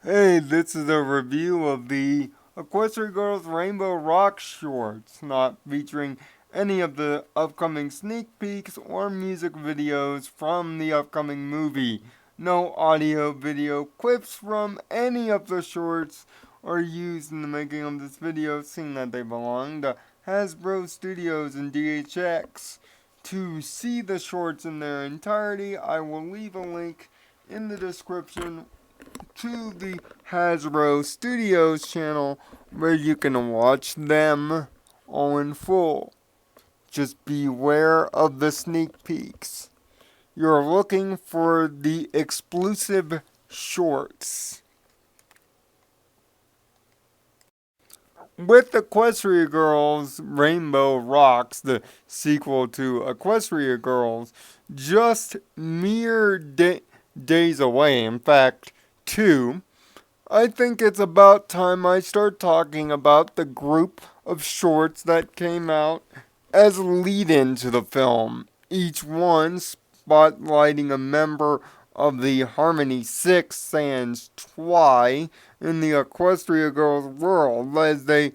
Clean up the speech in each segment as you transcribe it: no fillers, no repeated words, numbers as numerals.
Hey, this is a review of the Equestrian Girls Rainbow Rock shorts, not featuring any of the upcoming sneak peeks or music videos from the upcoming movie. No audio video clips from any of the shorts are used in the making of this video, seeing that they belong to Hasbro Studios and DHX. To see the shorts in their entirety, I will leave a link in the description to the Hasbro Studios channel where you can watch them all in full. Just beware of the sneak peeks. You're looking for the exclusive shorts. With Equestria Girls Rainbow Rocks, the sequel to Equestria Girls, just mere days away, in fact, 2, I think it's about time I start talking about the group of shorts that came out as lead-in to the film, each one spotlighting a member of the Harmony 6 sans Twi in the Equestria Girls world as they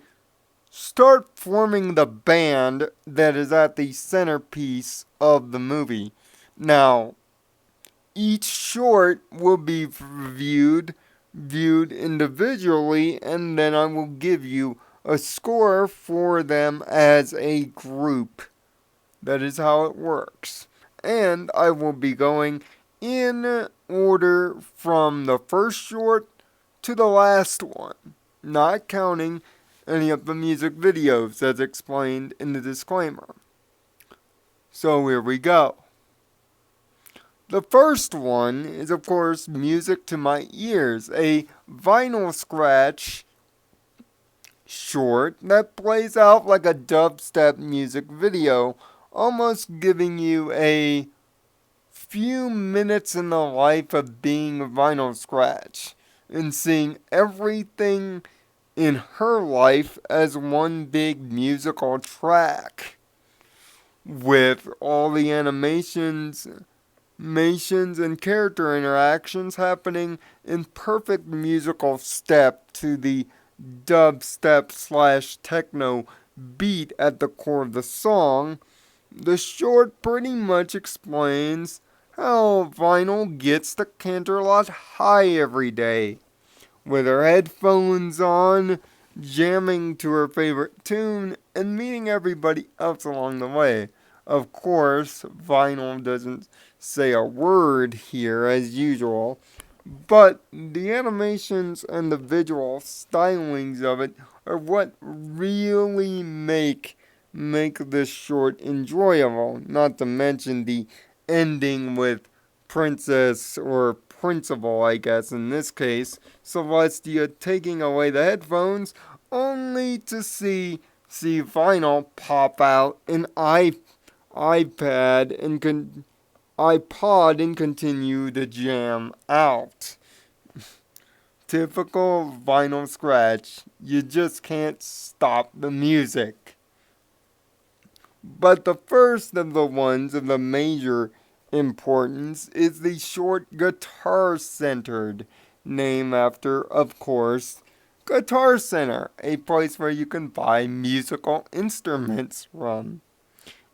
start forming the band that is at the centerpiece of the movie. Now, each short will be viewed individually, and then I will give you a score for them as a group. That is how it works. And I will be going in order from the first short to the last one, not counting any of the music videos as explained in the disclaimer. So here we go. The first one is, of course, Music to My Ears, a vinyl scratch short that plays out like a dubstep music video, almost giving you a few minutes in the life of being a vinyl scratch and seeing everything in her life as one big musical track with all the animations and character interactions happening in perfect musical step to the dubstep slash techno beat at the core of the song. The short pretty much explains how Vinyl gets the Canterlot high every day, with her headphones on, jamming to her favorite tune, and meeting everybody else along the way. Of course, Vinyl doesn't say a word here as usual, but the animations and the visual stylings of it are what really make this short enjoyable. Not to mention the ending with Princess or Principal, I guess in this case, Celestia taking away the headphones, only to see Vinyl pop out an iPad and iPod and continue to jam out. Typical Vinyl scratch. You just can't stop the music. But the first of the ones of the major importance is the short guitar centered, named after, of course, Guitar Center, a place where you can buy musical instruments from.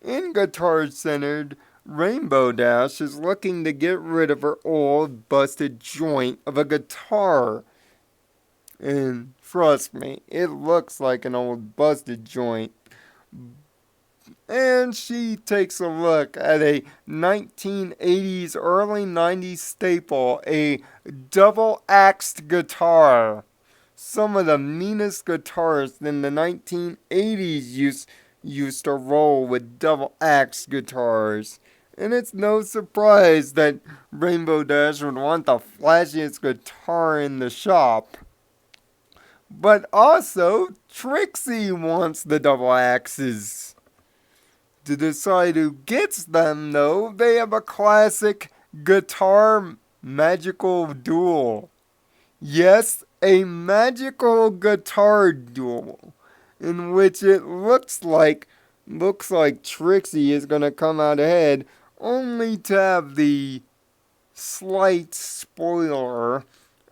In Guitar Centered, Rainbow Dash is looking to get rid of her old busted joint of a guitar. And trust me, it looks like an old busted joint. And she takes a look at a 1980s, early 90s staple, a double-axed guitar. Some of the meanest guitarists in the 1980s used to roll with double-axed guitars. And it's no surprise that Rainbow Dash would want the flashiest guitar in the shop. But also, Trixie wants the double axes. To decide who gets them, though, they have a classic guitar magical duel. Yes, a magical guitar duel in which it looks like Trixie is gonna come out ahead, only to have the slight spoiler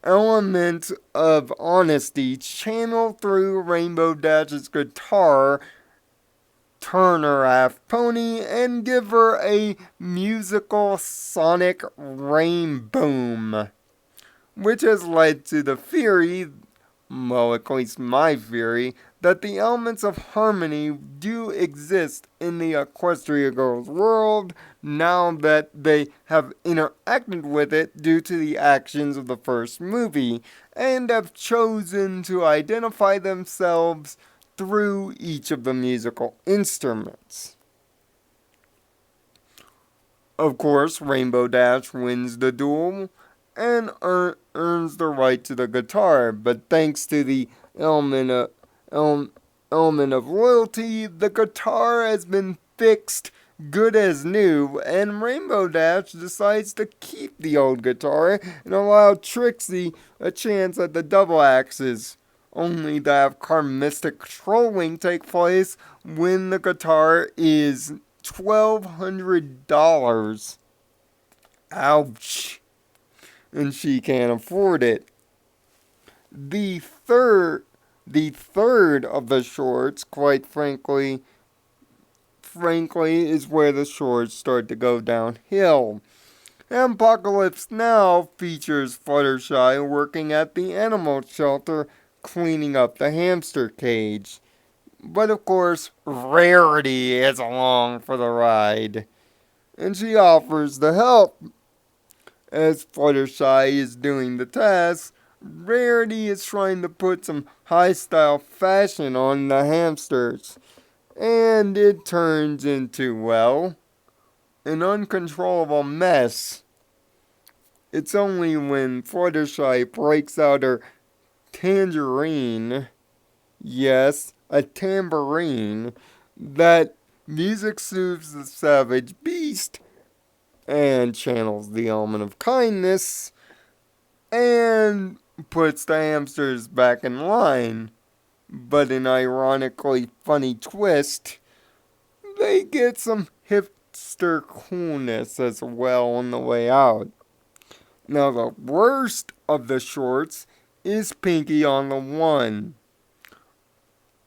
element of honesty channeled through Rainbow Dash's guitar, turn her half pony, and give her a musical sonic rain boom, which has led to the theory, well, at least my theory, that the elements of harmony do exist in the Equestria Girls world now that they have interacted with it due to the actions of the first movie and have chosen to identify themselves through each of the musical instruments. Of course, Rainbow Dash wins the duel and earns the right to the guitar, but thanks to the element of, element of loyalty, the guitar has been fixed good as new, and Rainbow Dash decides to keep the old guitar and allow Trixie a chance at the double axes, only to have karmistic trolling take place when the guitar is $1,200. Ouch. And she can't afford it. The third of the shorts, quite frankly, is where the shorts start to go downhill. Hampocalypse Now features Fluttershy working at the animal shelter cleaning up the hamster cage. But of course, Rarity is along for the ride, and she offers the help. As Fluttershy is doing the task, Rarity is trying to put some high-style fashion on the hamsters, and it turns into, well, an uncontrollable mess. It's only when Fluttershy breaks out her tangerine, yes, a tambourine, that music soothes the savage beast and channels the element of kindness and puts the hamsters back in line. But an ironically funny twist, they get some hipster coolness as well on the way out. Now the worst of the shorts is Pinkie on the One.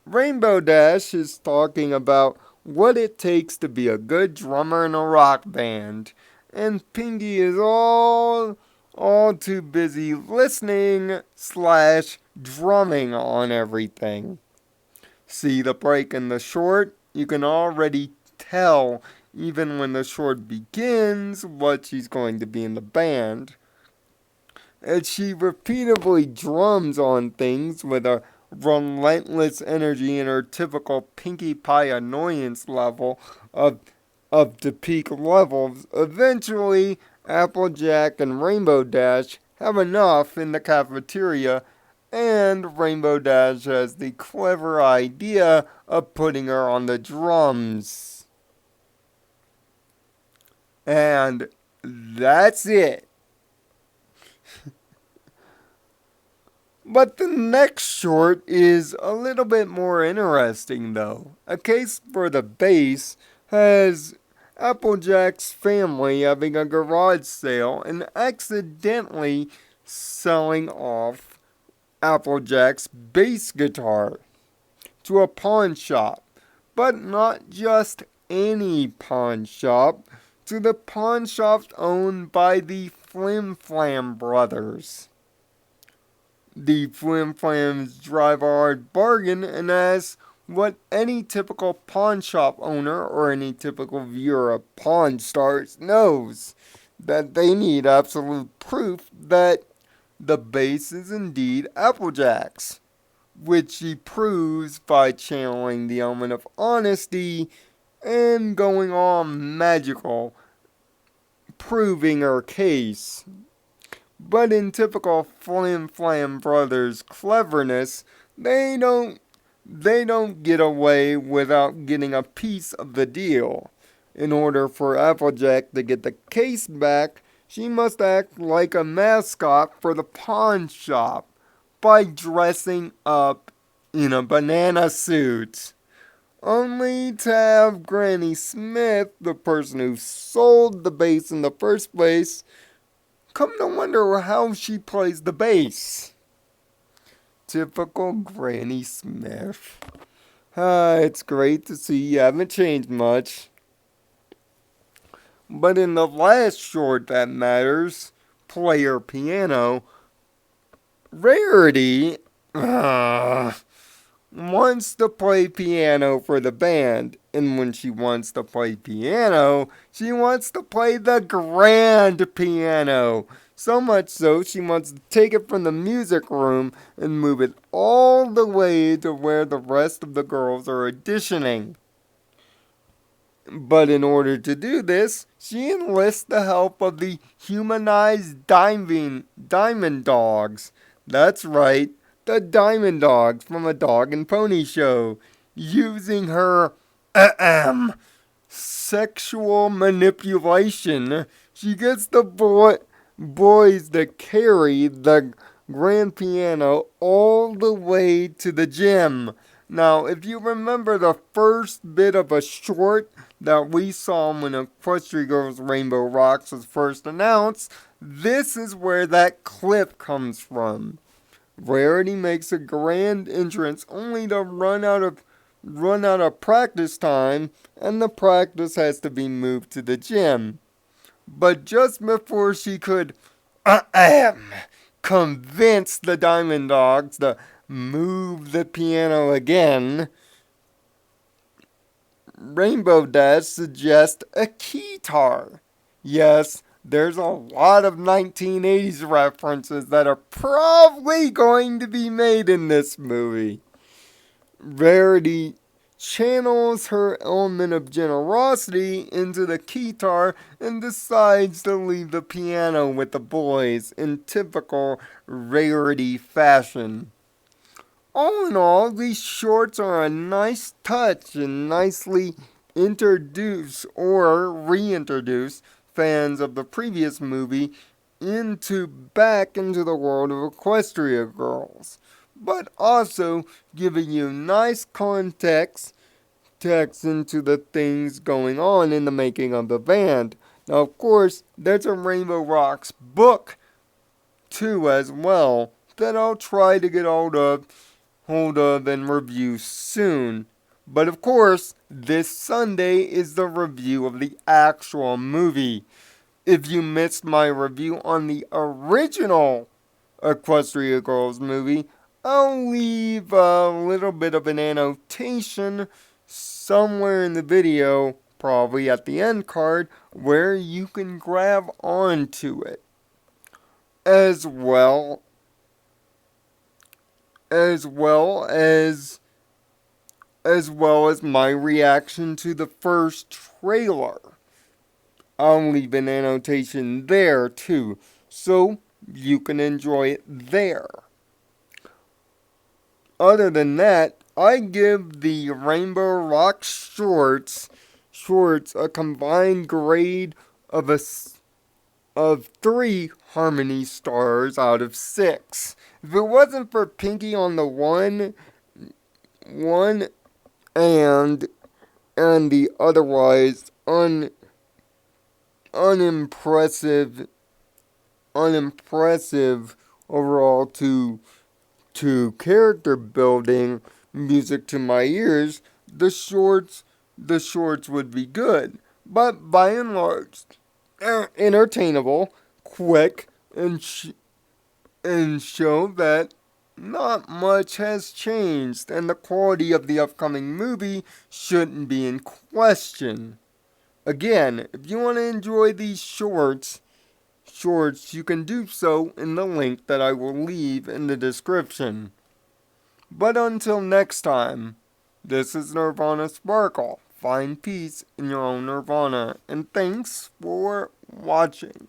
Rainbow Dash is talking about what it takes to be a good drummer in a rock band, and Pinkie is all too busy listening / drumming on everything. See the break in the short? You can already tell, even when the short begins, what she's going to be in the band. And she repeatedly drums on things with a relentless energy in her typical Pinkie Pie annoyance level of the peak levels. Eventually, Applejack and Rainbow Dash have enough in the cafeteria, and Rainbow Dash has the clever idea of putting her on the drums. And that's it. But the next short is a little bit more interesting, though. A Case for the Bass has Applejack's family having a garage sale and accidentally selling off Applejack's bass guitar to a pawn shop. But not just any pawn shop, to the pawn shop owned by the Flim Flam brothers. The Flim Flams drive a hard bargain and ask what any typical pawn shop owner or any typical viewer of Pawn Stars knows, that they need absolute proof that the bass is indeed Applejack's, which he proves by channeling the element of honesty and going on magical, proving her case. But in typical Flim Flam Brothers cleverness, they don't get away without getting a piece of the deal. In order for Applejack to get the case back, she must act like a mascot for the pawn shop by dressing up in a banana suit. Only to have Granny Smith, the person who sold the bass in the first place, Come to wonder how she plays the bass. Typical Granny Smith. It's great to see you haven't changed much. But in the last short that matters, Player Piano, Rarity wants to play piano for the band. And when she wants to play piano, she wants to play the grand piano. So much so, she wants to take it from the music room and move it all the way to where the rest of the girls are auditioning. But in order to do this, she enlists the help of the humanized diamond dogs. That's right, the diamond dogs from a dog and pony show, using her sexual manipulation. She gets the boys to carry the grand piano all the way to the gym. Now, if you remember the first bit of a short that we saw when Equestria Girls Rainbow Rocks was first announced, this is where that clip comes from. Rarity makes a grand entrance only to run out of practice time, and the practice has to be moved to the gym. But just before she could convince the Diamond Dogs to move the piano again, Rainbow Dash suggests a keytar. Yes, there's a lot of 1980s references that are probably going to be made in this movie. Rarity channels her element of generosity into the keytar and decides to leave the piano with the boys in typical Rarity fashion. All in all, these shorts are a nice touch and nicely introduce or reintroduce fans of the previous movie back into the world of Equestria Girls, but also giving you nice context into the things going on in the making of the band. Now, of course, there's a Rainbow Rocks book too as well that I'll try to get hold of and review soon. But of course, this Sunday is the review of the actual movie. If you missed my review on the original Equestria Girls movie, I'll leave a little bit of an annotation somewhere in the video, probably at the end card, where you can grab onto it. As well as my reaction to the first trailer. I'll leave an annotation there too, so you can enjoy it there. Other than that, I give the Rainbow Rock shorts a combined grade of 3 Harmony stars out of 6. If it wasn't for Pinkie on the one and the otherwise unimpressive overall to character building music to my ears, the shorts would be good. But by and large, entertainable, quick, and show that not much has changed, and the quality of the upcoming movie shouldn't be in question. Again, if you want to enjoy these shorts, you can do so in the link that I will leave in the description. But until next time, this is Nirvana Sparkle. Find peace in your own Nirvana, and thanks for watching.